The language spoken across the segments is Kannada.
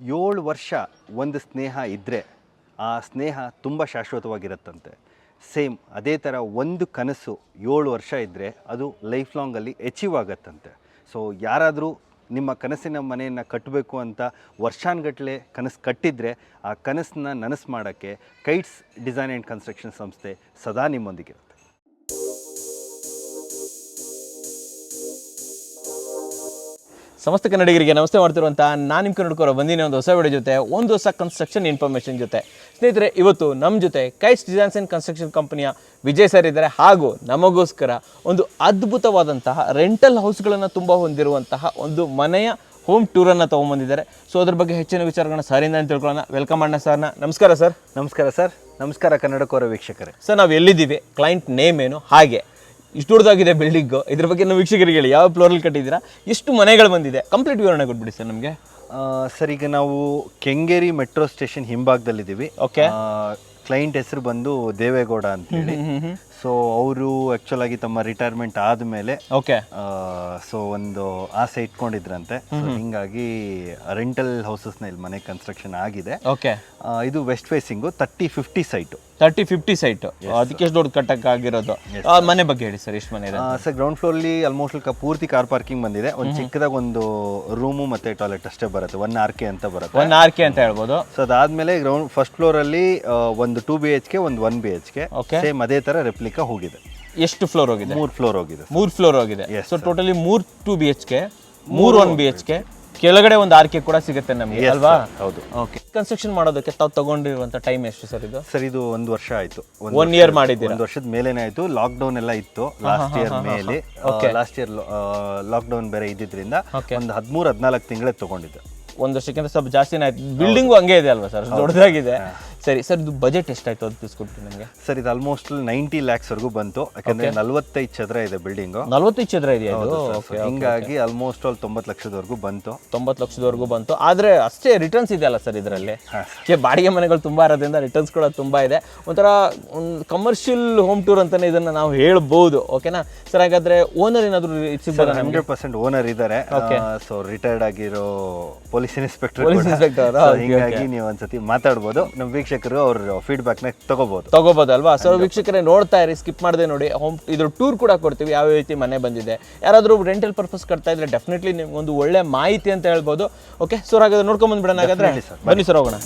7 ವರ್ಷ ಒಂದು ಸ್ನೇಹ ಇದ್ದರೆ ಆ ಸ್ನೇಹ ತುಂಬ ಶಾಶ್ವತವಾಗಿರುತ್ತಂತೆ. ಸೇಮ್ ಅದೇ ಥರ ಒಂದು ಕನಸು 7 ವರ್ಷ ಇದ್ದರೆ ಅದು ಲೈಫ್ ಲಾಂಗಲ್ಲಿ ಅಚೀವ್ ಆಗುತ್ತಂತೆ. ಸೊ ಯಾರಾದರೂ ನಿಮ್ಮ ಕನಸಿನ ಮನೆಯನ್ನು ಕಟ್ಟಬೇಕು ಅಂತ ವರ್ಷಾನುಗಟ್ಟಲೆ ಕನಸು ಕಟ್ಟಿದರೆ ಆ ಕನಸನ್ನ ನನಸು ಮಾಡೋಕ್ಕೆ ಕೈಟ್ಸ್ ಡಿಸೈನ್ ಆ್ಯಂಡ್ ಕನ್ಸ್ಟ್ರಕ್ಷನ್ ಸಂಸ್ಥೆ ಸದಾ ನಿಮ್ಮೊಂದಿಗಿರುತ್ತೆ. ಸಮಸ್ತ ಕನ್ನಡಿಗರಿಗೆ ನಮಸ್ತೆ ಮಾಡ್ತಿರುವಂಥ ನಾನು ನಿಮ್ಮ ಕನ್ನಡಕರ ಬಂದಿನ ಒಂದು ಹೊಸ ವಿಡಿಯೋ ಜೊತೆ ಒಂದು ಹೊಸ ಕನ್ಸ್ಟ್ರಕ್ಷನ್ ಇನ್ಫಾರ್ಮೇಷನ್ ಜೊತೆ. ಸ್ನೇಹಿತರೆ, ಇವತ್ತು ನಮ್ಮ ಜೊತೆ ಕೈಟ್ಸ್ ಡಿಸೈನ್ಸ್ ಆ್ಯಂಡ್ ಕನ್ಸ್ಟ್ರಕ್ಷನ್ ಕಂಪನಿಯ ವಿಜಯ್ ಸರ್ ಇದ್ದಾರೆ. ಹಾಗೂ ನಮಗೋಸ್ಕರ ಒಂದು ಅದ್ಭುತವಾದಂತಹ ರೆಂಟಲ್ ಹೌಸ್ಗಳನ್ನು ತುಂಬ ಹೊಂದಿರುವಂತಹ ಒಂದು ಮನೆಯ ಹೋಮ್ ಟೂರನ್ನು ತೊಗೊಂಬಂದಿದ್ದಾರೆ. ಸೊ ಅದ್ರ ಬಗ್ಗೆ ಹೆಚ್ಚಿನ ವಿಚಾರಗಳನ್ನ ಸರಿಂದ ತಿಳ್ಕೊಳ್ಳೋಣ. ವೆಲ್ಕಮ್ ಅಣ್ಣ ಸರ್ನ. ನಮಸ್ಕಾರ ಸರ್. ನಮಸ್ಕಾರ ಸರ್. ನಮಸ್ಕಾರ ಕನ್ನಡಕೋರ ವೀಕ್ಷಕರೇ. ಸರ್, ನಾವು ಎಲ್ಲಿದ್ದೀವಿ, ಕ್ಲೈಂಟ್ ನೇಮ್ ಏನು, ಹಾಗೆ ಇಷ್ಟು ದೊಡ್ಡದಾಗಿದೆ ಬಿಲ್ಡಿಂಗು, ಇದ್ರ ಬಗ್ಗೆ ನಾವು ವೀಕ್ಷಕರಿಗೆ ಹೇಳಿ, ಯಾವ ಫ್ಲೋರಲ್ಲಿ ಕಟ್ಟಿದ್ದೀರಾ, ಎಷ್ಟು ಮನೆಗಳು ಬಂದಿದೆ, ಕಂಪ್ಲೀಟ್ ವಿವರಣೆ ಕೊಟ್ಬಿಡಿ ಸರ್ ನಮಗೆ. ಸರ್, ಈಗ ನಾವು ಕೆಂಗೇರಿ ಮೆಟ್ರೋ ಸ್ಟೇಷನ್ ಹಿಂಭಾಗದಲ್ಲಿದ್ದೀವಿ. ಓಕೆ. ಕ್ಲೈಂಟ್ ಹೆಸರು ಬಂದು ದೇವೇಗೌಡ ಅಂತ ಹೇಳಿ. ಸೊ ಅವರು ಆ್ಯಕ್ಚುಲ್ ಆಗಿ ತಮ್ಮ ರಿಟೈರ್ಮೆಂಟ್ ಆದಮೇಲೆ ಓಕೆ ಸೊ ಒಂದು ಆಸೆ ಇಟ್ಕೊಂಡಿದ್ರಂತೆ. ಸೊ ಹಿಂಗಾಗಿ ರೆಂಟಲ್ ಹೌಸಸ್ನ ಇಲ್ಲಿ ಮನೆ ಕನ್ಸ್ಟ್ರಕ್ಷನ್ ಆಗಿದೆ. ಓಕೆ. ಇದು ವೆಸ್ಟ್ ಫೇಸಿಂಗು 30-50 ಸೈಟು. 30-50 ಸೈಟು. ಅದಕ್ಕೆ ಎಷ್ಟು ದೊಡ್ಡ ಕಟ್ಟಕ್ಕಾಗಿರೋದು. ಮನೆ ಬಗ್ಗೆ ಹೇಳಿ ಸರ್, ಎಷ್ಟು ಮನೆ ಇದೆ ಸರ್? ಗ್ರೌಂಡ್ ಫ್ಲೋರ್ಲಿ ಆಲ್ಮೋಸ್ಟ್ ಪೂರ್ತಿ ಕಾರ್ ಪಾರ್ಕಿಂಗ್ ಬಂದಿದೆ. ಒಂದು ಚಿಕ್ಕದಾಗ ಒಂದು ರೂಮು ಮತ್ತೆ ಟಾಯ್ಲೆಟ್ ಅಷ್ಟೇ ಬರುತ್ತೆ. 1 RK ಅಂತ ಬರುತ್ತೆ. 1 RK ಅಂತ ಹೇಳ್ಬೋದು. ಸೊ ಅದಾದ್ಮೇಲೆ ಗ್ರೌಂಡ್ ಫಸ್ಟ್ ಫ್ಲೋರ್ ಅಲ್ಲಿ ಒಂದು 2 BHK, ಒಂದು 1 BHK. ಸೇಮ್ ಅದೇ ತರ ರೆಪ್ಲಿಕಾ ಹೋಗಿದೆ. ಎಷ್ಟು ಫ್ಲೋರ್ ಹೋಗಿದೆ? 3 ಫ್ಲೋರ್ ಹೋಗಿದೆ. 3 ಫ್ಲೋರ್ ಹೋಗಿದೆ. ಸೊ ಟೋಟಲಿ 3 2 BHK, 3 1 BHK, ಕೆಳಗಡೆ ಒಂದು RK ಕೂಡ ಸಿಗುತ್ತೆ ನಮಗೆ, ಅಲ್ವಾ? ಹೌದು. ಓಕೆ. ಕನ್ಸ್ಟ್ರಕ್ಷನ್ ಮಾಡೋದಕ್ಕೆ ತಾವು ತಗೊಂಡಿರುವಂತ ಟೈಮ್ ಎಷ್ಟು ಸರ್ ಇದು? ಸರ್, ಇದು 1 ವರ್ಷ ಆಯ್ತು. 1 ಇಯರ್ ಮಾಡಿದ್ದೀರಾ? 1 ವರ್ಷದ ಮೇಲೇನೆ ಆಯ್ತು. ಲಾಕ್ ಡೌನ್ ಎಲ್ಲ ಇತ್ತು ಲಾಸ್ಟ್ ಇಯರ್ ಮೇಲೆ. ಲಾಸ್ಟ್ ಇಯರ್ ಲಾಕ್ ಡೌನ್ ಬೇರೆ ಇದ್ದಿದ್ರಿಂದ ಒಂದು 13-14 ತಿಂಗಳೇ ತಗೊಂಡಿದ್ದೆ. 1 ವರ್ಷಕ್ಕಿಂತ ಸ್ವಲ್ಪ ಜಾಸ್ತಿನೇ ಆಯ್ತು. ಬಿಲ್ಡಿಂಗು ಹಂಗೆ ಇದೆ ಅಲ್ವಾ ಸರ್, ದೊಡ್ಡದಾಗಿದೆ. ಸರಿ ಸರ್, ಇದು ಬಜೆಟ್ ಎಷ್ಟಾಯ್ತು ಅದು ತಿಳಿಸ್ಕೊಡ್ತೀನಿ ನನಗೆ. ಸರ್, ಇದು ಆಲ್ಮೋಸ್ಟ್ 90 lakhs ವರೆಗೂ ಬಂತು. ಯಾಕಂದ್ರೆ 45 ಚದರ ಇದೆ ಬಿಲ್ಡಿಂಗು. 45 ಚದರ ಇದೆಯಾ ಇದು? ಹಿಂಗಾಗಿ ಆಲ್ಮೋಸ್ಟ್ 90 ಲಕ್ಷದವರೆಗೂ ಬಂತು. 90 ಲಕ್ಷದವರೆಗೂ ಬಂತು. ಆದ್ರೆ ಅಷ್ಟೇ ರಿಟರ್ನ್ಸ್ ಇದೆ ಅಲ್ಲ ಸರ್ ಇದರಲ್ಲಿ? ಬಾಡಿಗೆ ಮನೆಗಳು ತುಂಬಾ ಇರೋದ್ರಿಂದ ರಿಟರ್ನ್ಸ್ ಕೂಡ ತುಂಬಾ ಇದೆ. ಒಂಥರ ಒಂದು ಕಮರ್ಷಿಯಲ್ ಹೋಮ್ ಟೂರ್ ಅಂತಾನೆ ಇದನ್ನ ನಾವು ಹೇಳ್ಬೋದು. ಓಕೆನಾ ಸರ್? ಹಾಗಾದ್ರೆ ಓನರ್ ಏನಾದ್ರು ಸಿಗ್ಬೋದಾ? 100% ಓನರ್ ಇದ್ದಾರೆ. ಸೊ ರಿಟೈರ್ಡ್ ಆಗಿರೋ ಪೊಲೀಸ್ ಇನ್ಸ್ಪೆಕ್ಟರ್. ಹಿಂಗಾಗಿ ನೀವು ಒಂದ್ಸತಿ ಮಾತಾಡ್ಬೋದು. ನಮ್ಮ ವೀಕ್ಷಕರು ಅವ್ರ ಫೀಡ್ಬ್ಯಾಕ್ ನ ತಗೋಬಹುದು ಅಲ್ವಾ? ಸೊ ವೀಕ್ಷಕರೇ, ನೋಡ್ತಾ ಇರಿ, ಸ್ಕಿಪ್ ಮಾಡದೆ ನೋಡಿ. ಇದ್ರ ಟೂರ್ ಕೂಡ ಕೊಡ್ತೀವಿ, ಯಾವ ರೀತಿ ಮನೆ ಬಂದಿದೆ. ಯಾರಾದ್ರೂ ರೆಂಟಲ್ ಪರ್ಪಸ್ ಕಟ್ತಾ ಇದ್ರೆ ಡೆಫಿನೆಟ್ಲಿ ನಿಮ್ಗೆ ಒಂದು ಒಳ್ಳೆ ಮಾಹಿತಿ ಅಂತ ಹೇಳ್ಬೋದು. ಓಕೆ ಸರ್, ಹಾಗಾದ್ರೆ ನೋಡ್ಕೊಂಡ್ ಬಂದ್ಬಿಡೋಣ. ಹಾಗಾದ್ರೆ ಬನ್ನಿ ಸರ್, ಹೋಗೋಣ.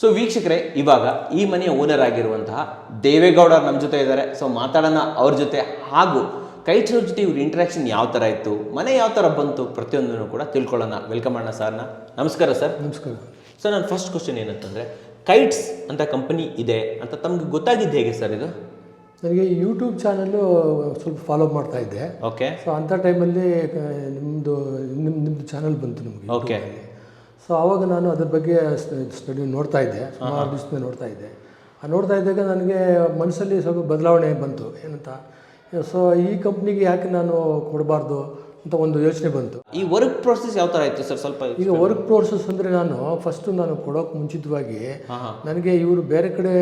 ಸೊ ವೀಕ್ಷಕರೇ, ಇವಾಗ ಈ ಮನೆಯ ಓನರ್ ಆಗಿರುವಂತಹ ದೇವೇಗೌಡ ನಮ್ಮ ಜೊತೆ ಇದ್ದಾರೆ. ಸೊ ಮಾತಾಡೋಣ ಅವ್ರ ಜೊತೆ, ಹಾಗೂ ಕೈಟ್ಸ್ ಅವ್ರ ಜೊತೆ ಇವ್ರ ಇಂಟ್ರಾಕ್ಷನ್ ಯಾವ ಥರ ಇತ್ತು, ಮನೆ ಯಾವ ಥರ ಬಂತು, ಪ್ರತಿಯೊಂದನ್ನು ಕೂಡ ತಿಳ್ಕೊಳ್ಳೋಣ. ವೆಲ್ಕಮ್ ಮಾಡೋಣ ಸರ್ನ. ನಮಸ್ಕಾರ ಸರ್. ನಮಸ್ಕಾರ ಸರ್, ನನ್ನ ಫಸ್ಟ್ ಕ್ವಶನ್ ಏನಂತಂದರೆ, ಕೈಟ್ಸ್ ಅಂತ ಕಂಪನಿ ಇದೆ ಅಂತ ತಮಗೆ ಗೊತ್ತಾಗಿದ್ದು ಹೇಗೆ ಸರ್ ಇದು? ನನಗೆ ಯೂಟ್ಯೂಬ್ ಚಾನಲ್ಲು ಸ್ವಲ್ಪ ಫಾಲೋ ಮಾಡ್ತಾ ಇದ್ದೆ. ಓಕೆ. ಸೊ ಅಂಥ ಟೈಮಲ್ಲಿ ನಿಮ್ಮದು ಚಾನಲ್ ಬಂತು ನಮಗೆ. ಓಕೆ. ಸೊ ಆವಾಗ ನಾನು ಅದ್ರ ಬಗ್ಗೆ ಸ್ಟಡಿ ನೋಡ್ತಾ ಇದ್ದೆ, ಸುಮಾರು ದಿವಸ ನೋಡ್ತಾ ಇದ್ದೆ. ನೋಡ್ತಾ ಇದ್ದಾಗ ನನಗೆ ಮನಸ್ಸಲ್ಲಿ ಸ್ವಲ್ಪ ಬದಲಾವಣೆ ಬಂತು. ಏನಂತ, ಸೊ ಈ ಕಂಪ್ನಿಗೆ ಯಾಕೆ ನಾನು ಕೊಡಬಾರ್ದು ಅಂತ ಒಂದು ಯೋಚನೆ ಬಂತು. ಈ ವರ್ಕ್ ಪ್ರೋಸೆಸ್ ಯಾವ ಥರ ಇತ್ತು ಸರ್? ಸ್ವಲ್ಪ ಈಗ ವರ್ಕ್ ಪ್ರೋಸೆಸ್ ಅಂದರೆ ನಾನು ಕೊಡೋಕೆ ಮುಂಚಿತವಾಗಿ ನನಗೆ ಇವರು ಬೇರೆ ಕಡೆ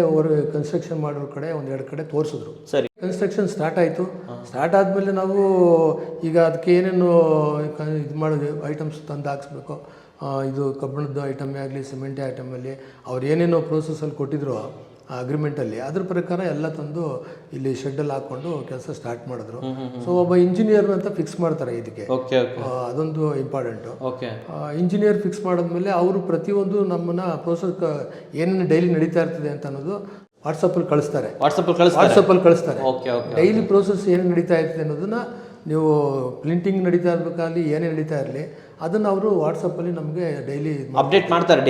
ಕನ್ಸ್ಟ್ರಕ್ಷನ್ ಮಾಡೋರ ಕಡೆ ಒಂದೆರಡು ಕಡೆ ತೋರಿಸಿದ್ರು. ಸರಿ. ಕನ್ಸ್ಟ್ರಕ್ಷನ್ ಸ್ಟಾರ್ಟ್ ಆಯಿತು. ಸ್ಟಾರ್ಟ್ ಆದಮೇಲೆ ನಾವು ಈಗ ಅದಕ್ಕೆ ಏನೇನು ಇದು ಮಾಡೋದು ಐಟಮ್ಸ್ ತಂದು ಹಾಕ್ಸ್ಬೇಕು, ಇದು ಕಬ್ಬಿಣದ ಐಟಮೇ ಆಗಲಿ, ಸಿಮೆಂಟೇ ಐಟಮಲ್ಲಿ ಅವ್ರು ಏನೇನೋ ಪ್ರೋಸೆಸ್ಸಲ್ಲಿ ಕೊಟ್ಟಿದ್ರು ಅಗ್ರಿಮೆಂಟಲ್ಲಿ, ಅದ್ರ ಪ್ರಕಾರ ಎಲ್ಲ ತಂದು ಇಲ್ಲಿ ಶೆಡ್ಡಲ್ಲಿ ಹಾಕ್ಕೊಂಡು ಕೆಲಸ ಸ್ಟಾರ್ಟ್ ಮಾಡಿದ್ರು. ಸೊ ಒಬ್ಬ ಇಂಜಿನಿಯರ್ ಅಂತ ಫಿಕ್ಸ್ ಮಾಡ್ತಾರೆ ಇದಕ್ಕೆ. ಅದೊಂದು ಇಂಪಾರ್ಟೆಂಟು. ಇಂಜಿನಿಯರ್ ಫಿಕ್ಸ್ ಮಾಡಿದ್ಮೇಲೆ ಅವರು ಪ್ರತಿಯೊಂದು ನಮ್ಮನ್ನ ಪ್ರೋಸೆಸ್ ಏನೇನು ಡೈಲಿ ನಡೀತಾ ಇರ್ತದೆ ಅಂತ ಅನ್ನೋದು ವಾಟ್ಸಪ್ಪಲ್ಲಿ ಕಳಿಸ್ತಾರೆ. ಡೈಲಿ ಪ್ರೋಸೆಸ್ ಏನು ನಡೀತಾ ಇರ್ತದೆ ಅನ್ನೋದನ್ನ ನೀವು ಪ್ರಿಂಟಿಂಗ್ ನಡೀತಾ ಇರಬೇಕಾಗಲಿ, ಏನೇ ನಡೀತಾ ಇರಲಿ, ಅದನ್ನು ಅವರು ವಾಟ್ಸಪ್ಪಲ್ಲಿ ನಮಗೆ ಡೈಲಿ ಅಪ್ಡೇಟ್ ಮಾಡ್ತಾರೆ.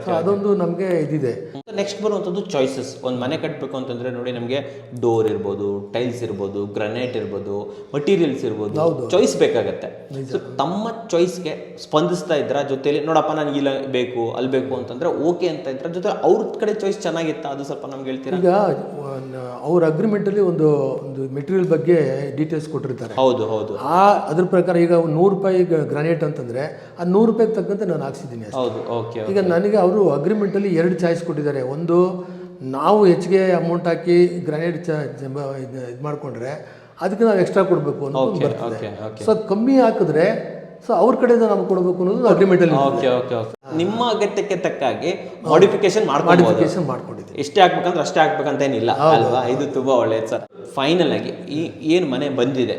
ಸೊ ಅದೊಂದು ನಮಗೆ ಇದಿದೆ. ನೆಕ್ಸ್ಟ್ ಬರುವಂಥದ್ದು ಚಾಯ್ಸಸ್. ಒಂದು ಮನೆ ಕಟ್ಟಬೇಕು ಅಂತಂದರೆ ನೋಡಿ, ನಮಗೆ ಡೋರ್ ಇರ್ಬೋದು, ಟೈಲ್ಸ್ ಇರ್ಬೋದು, ಗ್ರನೈಟ್ ಇರ್ಬೋದು, ಮಟೀರಿಯಲ್ಸ್ ಇರ್ಬೋದು, ಚಾಯ್ಸ್ ಬೇಕಾಗತ್ತೆ. ಸೊ ತಮ್ಮ ಚಾಯ್ಸ್ಗೆ ಸ್ಪಂದಿಸ್ತಾ ಇದ್ರ ಜೊತೆಲಿ, ನೋಡಪ್ಪ ನನಗೆ ಇಲ್ಲ ಬೇಕು ಅಲ್ಲಿ ಬೇಕು ಅಂತಂದ್ರೆ ಓಕೆ ಅಂತ ಇದ್ರ ಜೊತೆ ಅವ್ರ ಕಡೆ ಚಾಯ್ಸ್ ಚೆನ್ನಾಗಿತ್ತ, ಅದು ಸ್ವಲ್ಪ ನಮ್ಗೆ ಹೇಳ್ತೀರಾ? ಈಗ ಅವ್ರ ಅಗ್ರಿಮೆಂಟಲ್ಲಿ ಒಂದು ಮೆಟೀರಿಯಲ್ ಬಗ್ಗೆ ಡೀಟೇಲ್ಸ್ ಕೊಟ್ಟಿರ್ತಾರೆ. ಹೌದು. ಅದ್ರ ಪ್ರಕಾರ ಈಗ ₹100 ಗ್ರಾನೈಟ್ ಅಂತಂದ್ರೆ ಆ ₹100 ತಕ್ಕಂತೆ ನಾನು ಹಾಕ್ಸಿದ್ದೀನಿ. ಈಗ ನನಗೆ ಅವರು ಅಗ್ರಿಮೆಂಟಲ್ಲಿ 2 ಚಾಯ್ಸ್ ಕೊಟ್ಟಿದ್ದಾರೆ. ಒಂದು, ನಾವು ಹೆಚ್ಚಿಗೆ ಅಮೌಂಟ್ ಹಾಕಿ ಗ್ರಾನೈಟ್ ಇದು ಮಾಡಿಕೊಂಡ್ರೆ ಅದಕ್ಕೆ ನಾವು ಎಕ್ಸ್ಟ್ರಾ ಕೊಡಬೇಕು ಅನ್ನೋದು ಬರ್ತದೆ. ಸೊ ಅದು ಕಮ್ಮಿ ಹಾಕಿದ್ರೆ ಸೊ ಅವ್ರ ಕಡೆಯಿಂದ ನಮ್ಗೆ ಕೊಡಬೇಕು ಅನ್ನೋದು ಅಗ್ರಿಮೆಂಟಲ್ಲಿ. ನಿಮ್ಮ ಅಗತ್ಯಕ್ಕೆ ತಕ್ಕಾಗಿ ಮಾಡಿಫಿಕೇಶನ್ ಮಾಡ್ಕೊಂಡಿದ್ದೀವಿ. ಎಷ್ಟೇ ಹಾಕ್ಬೇಕಂದ್ರೆ ಅಷ್ಟೇ ಹಾಕ್ಬೇಕಂತ ಏನಿಲ್ಲ ಅಲ್ವಾ? ಇದು ತುಂಬಾ ಒಳ್ಳೆಯದು ಸರ್. ಫೈನಲ್ ಆಗಿ ಈ ಏನು ಮನೆ ಬಂದಿದೆ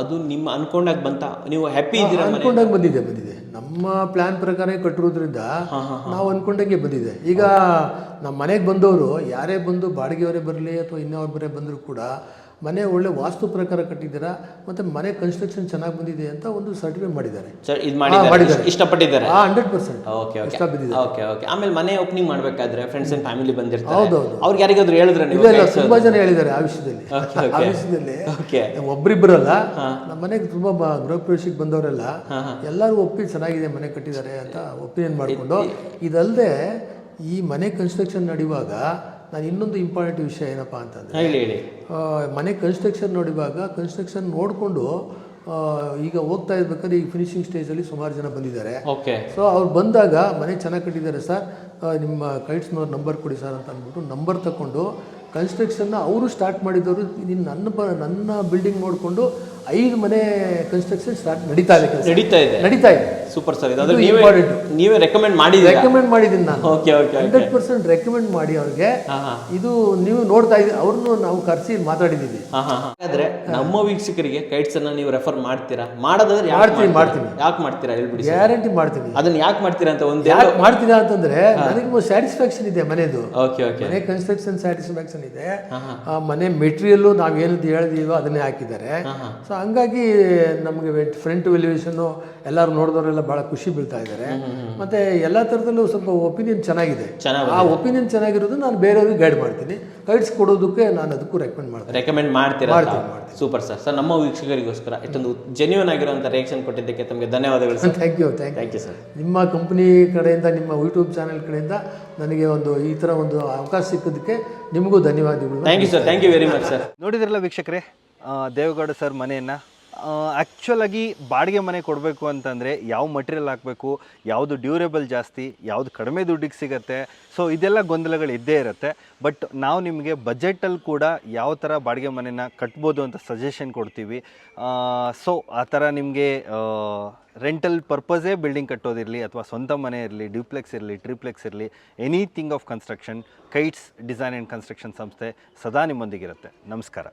ಅದು ನಿಮ್ಮ ಅನ್ಕೊಂಡಾಗ ಬಂತ? ನೀವು ಹ್ಯಾಪಿ ಇದ್ದೀರಾ? ಅನ್ಕೊಂಡಾಗ ಬಂದಿದೆ. ನಮ್ಮ ಪ್ಲಾನ್ ಪ್ರಕಾರ ಕಟ್ಟಿರೋದ್ರಿಂದ ನಾವು ಅನ್ಕೊಂಡಂಗೆ ಬಂದಿದೆ. ಈಗ ನಮ್ಮ ಮನೆಗೆ ಬಂದವರು ಯಾರೇ ಬಂದು ಬಾಡಿಗೆಯವರೇ ಬರಲಿ ಅಥವಾ ಇನ್ನೊಬ್ಬರೇ ಬಂದರೂ ಕೂಡ ಮನೆ ಒಳ್ಳೆ ವಾಸ್ತು ಪ್ರಕಾರ ಕಟ್ಟಿದ್ದೀರಾ, ಮತ್ತೆ ಮನೆ ಕನ್ಸ್ಟ್ರಕ್ಷನ್ ಚೆನ್ನಾಗಿ ಬಂದಿದೆ ಅಂತ ಒಂದು ಸರ್ಟಿಫಿಕೇಟ್ ಮಾಡಿದ್ದಾರೆ. ಇಷ್ಟಪಟ್ಟಿದ್ದಾರೆ. 100% ಇಷ್ಟ ಬಿದ್ದಿದೆ. ಆಮೇಲೆ ಮನೆ ಓಪನಿಂಗ್ ಮಾಡಬೇಕಾದ್ರೆ ಫ್ರೆಂಡ್ಸ್ ಅಂಡ್ ಫ್ಯಾಮಿಲಿ ಬಂದಿರ್ತಾರೆ, ಅವ್ರಿಗೆ ಯಾರಿಗಾದ್ರೂ ಹೇಳಿದ್ರೆ? ತುಂಬಾ ಜನ ಹೇಳಿದ್ದಾರೆ ಆ ವಿಷಯದಲ್ಲಿ. ಒಬ್ರಿಬ್ಬರಲ್ಲ, ನಮ್ಮ ಮನೆಗೆ ತುಂಬಾ ಗೃಹ ಪ್ರವೇಶಕ್ಕೆ ಬಂದವರೆಲ್ಲ ಎಲ್ಲರೂ ಒಪ್ಪಿ ಚೆನ್ನಾಗಿದೆ ಮನೆ ಕಟ್ಟಿದ್ದಾರೆ ಅಂತ ಒಪಿನಿಯನ್ ಮಾಡಿಕೊಂಡು. ಇದಲ್ಲದೆ ಈ ಮನೆ ಕನ್ಸ್ಟ್ರಕ್ಷನ್ ನಡೆಯುವಾಗ ನಾನು ಇನ್ನೊಂದು ಇಂಪಾರ್ಟೆಂಟ್ ವಿಷಯ ಏನಪ್ಪ ಅಂತಂದರೆ, ಮನೆ ಕನ್ಸ್ಟ್ರಕ್ಷನ್ ಕನ್ಸ್ಟ್ರಕ್ಷನ್ ನೋಡಿಕೊಂಡು ಈಗ ಹೋಗ್ತಾ ಇರ್ಬೇಕಾದ್ರೆ ಈ ಫಿನಿಶಿಂಗ್ ಸ್ಟೇಜಲ್ಲಿ ಸುಮಾರು ಜನ ಬಂದಿದ್ದಾರೆ. ಸೊ ಅವ್ರು ಬಂದಾಗ ಮನೆ ಚೆನ್ನಾಗಿ ಕಟ್ಟಿದ್ದಾರೆ ಸರ್, ನಿಮ್ಮ ಕೈಟ್ಸ್ನವ್ರ ನಂಬರ್ ಕೊಡಿ ಸರ್ ಅಂತ ಅಂದ್ಬಿಟ್ಟು ನಂಬರ್ ತಗೊಂಡು ಕನ್ಸ್ಟ್ರಕ್ಷನ್ನ ಅವರು ಸ್ಟಾರ್ಟ್ ಮಾಡಿದವರು ನನ್ನ ಬಿಲ್ಡಿಂಗ್ ನೋಡಿಕೊಂಡು 5 ಮನೆ ಕನ್ಸ್ಟ್ರಕ್ಷನ್ ನಡೀತಾ ಇದೆ. Super sir. ನೀವೇ ರೆಕಮೆಂಡ್ ಮಾಡಿದ್ದೀನಿ ನಾನು. 100% ರೆಕಮೆಂಡ್ ಮಾಡಿ ಅವ್ರಿಗೆ. ಇದು ನೀವು ನೋಡ್ತಾ ಇದ್ದೀವಿ, ಅವ್ರನ್ನು ನಾವು ಕರೆಸಿ ಮಾತಾಡಿದ್ದೀವಿ. ಹಾಗಾದ್ರೆ ನಮ್ಮ ವೀಕ್ಷಕರಿಗೆ ಕೈಟ್ಸ್ ಅನ್ನ ನೀವು ರೆಫರ್ ಮಾಡ್ತೀರಾ? ಮಾಡೋದಾದ್ರೆ ಮಾಡ್ತೀನಿ. ಯಾಕೆ ಮಾಡ್ತೀರಾ ಹೇಳ್ಬಿಡಿ. ಗ್ಯಾರಂಟಿ ಮಾಡ್ತೀನಿ. ಅದನ್ನ ಯಾಕೆ ಮಾಡ್ತೀರಾ ಅಂತ ಒಂದು ಯಾಕೆ ಮಾಡ್ತೀರಾ ಅಂತಂದ್ರೆ, ನನಗೆ ಸ್ಯಾಟಿಸ್ಫ್ಯಾಕ್ಷನ್ ಇದೆ ಮನೆದು. ಮನೆ ಕನ್ಸ್ಟ್ರಕ್ಷನ್ ಸ್ಯಾಟಿಸ್ಫ್ಯಾಕ್ಷನ್ ಇದೆ. ಮನೆ ಮೆಟೀರಿಯಲ್ ನಾವೇನು ಹೇಳಿದೀವೋ ಅದನ್ನೇ ಹಾಕಿದ್ದಾರೆ. ಸೊ ಹಂಗಾಗಿ ನಮಗೆ ಫ್ರಂಟ್ ವೆಲ್ಯೂಷನ್ ಎಲ್ಲರೂ ನೋಡಿದವರೆಲ್ಲ ಬಹಳ ಖುಷಿ ಬೀಳ್ತಾ ಇದ್ದಾರೆ. ಮತ್ತೆ ಎಲ್ಲ ಥರದಲ್ಲೂ ಸ್ವಲ್ಪ ಒಪಿನಿಯನ್ ಚೆನ್ನಾಗಿದೆ. ಆ ಒಪಿನಿಯನ್ ಚೆನ್ನಾಗಿರೋದು ನಾನು ಬೇರೆಯವ್ರಿಗೆ ಗೈಡ್ ಮಾಡ್ತೀನಿ. ಗೈಡ್ಸ್ ಕೊಡೋದಕ್ಕೆ ನಾನು ಅದಕ್ಕೂ ರೆಕಮೆಂಡ್ ಮಾಡ್ತೀನಿ. Super sir. ಸರ್, ನಮ್ಮ ವೀಕ್ಷಕರಿಗೋಸ್ಕರ ಇಷ್ಟೊಂದು ಜೆನ್ಯೂನ್ ಆಗಿರುವಂಥ ರಿಯಾಕ್ಷನ್ ಕೊಟ್ಟಿದ್ದಕ್ಕೆ ತಮಗೆ ಧನ್ಯವಾದಗಳು ಸರ್. Thank you sir. ನಿಮ್ಮ ಕಂಪನಿ ಕಡೆಯಿಂದ, ನಿಮ್ಮ ಯೂಟ್ಯೂಬ್ ಚಾನೆಲ್ ಕಡೆಯಿಂದ ನನಗೆ ಈ ಥರ ಒಂದು ಅವಕಾಶ ಸಿಕ್ಕೋದಕ್ಕೆ ನಿಮಗೂ ಧನ್ಯವಾದಗಳು. Thank you sir. Thank you very much sir. ನೋಡಿದ್ರಲ್ಲ ವೀಕ್ಷಕರೇ, ದೇವೇಗೌಡ ಸರ್ ಮನೆಯನ್ನು ಆ್ಯಕ್ಚುಲಾಗಿ ಬಾಡಿಗೆ ಮನೆ ಕೊಡಬೇಕು ಅಂತಂದರೆ ಯಾವ ಮಟೀರಿಯಲ್ ಹಾಕಬೇಕು, ಯಾವುದು ಡ್ಯೂರೇಬಲ್ ಜಾಸ್ತಿ, ಯಾವುದು ಕಡಿಮೆ ದುಡ್ಡಿಗೆ ಸಿಗುತ್ತೆ, ಸೊ ಇದೆಲ್ಲ ಗೊಂದಲಗಳು ಇದ್ದೇ ಇರುತ್ತೆ. ಬಟ್ ನಾವು ನಿಮಗೆ ಬಜೆಟಲ್ಲಿ ಕೂಡ ಯಾವ ಥರ ಬಾಡಿಗೆ ಮನೆನ ಕಟ್ಬೋದು ಅಂತ ಸಜೆಷನ್ ಕೊಡ್ತೀವಿ. ಸೊ ಆ ಥರ ನಿಮಗೆ ರೆಂಟಲ್ ಪರ್ಪಸೇ ಬಿಲ್ಡಿಂಗ್ ಕಟ್ಟೋದಿರಲಿ ಅಥವಾ ಸ್ವಂತ ಮನೆ ಇರಲಿ, ಡ್ಯೂಪ್ಲೆಕ್ಸ್ ಇರಲಿ, ಟ್ರಿಪ್ಲೆಕ್ಸ್ ಇರಲಿ, anything of construction, kites design and construction ಸಂಸ್ಥೆ ಸದಾ ನಿಮ್ಮೊಂದಿಗಿರುತ್ತೆ. ನಮಸ್ಕಾರ.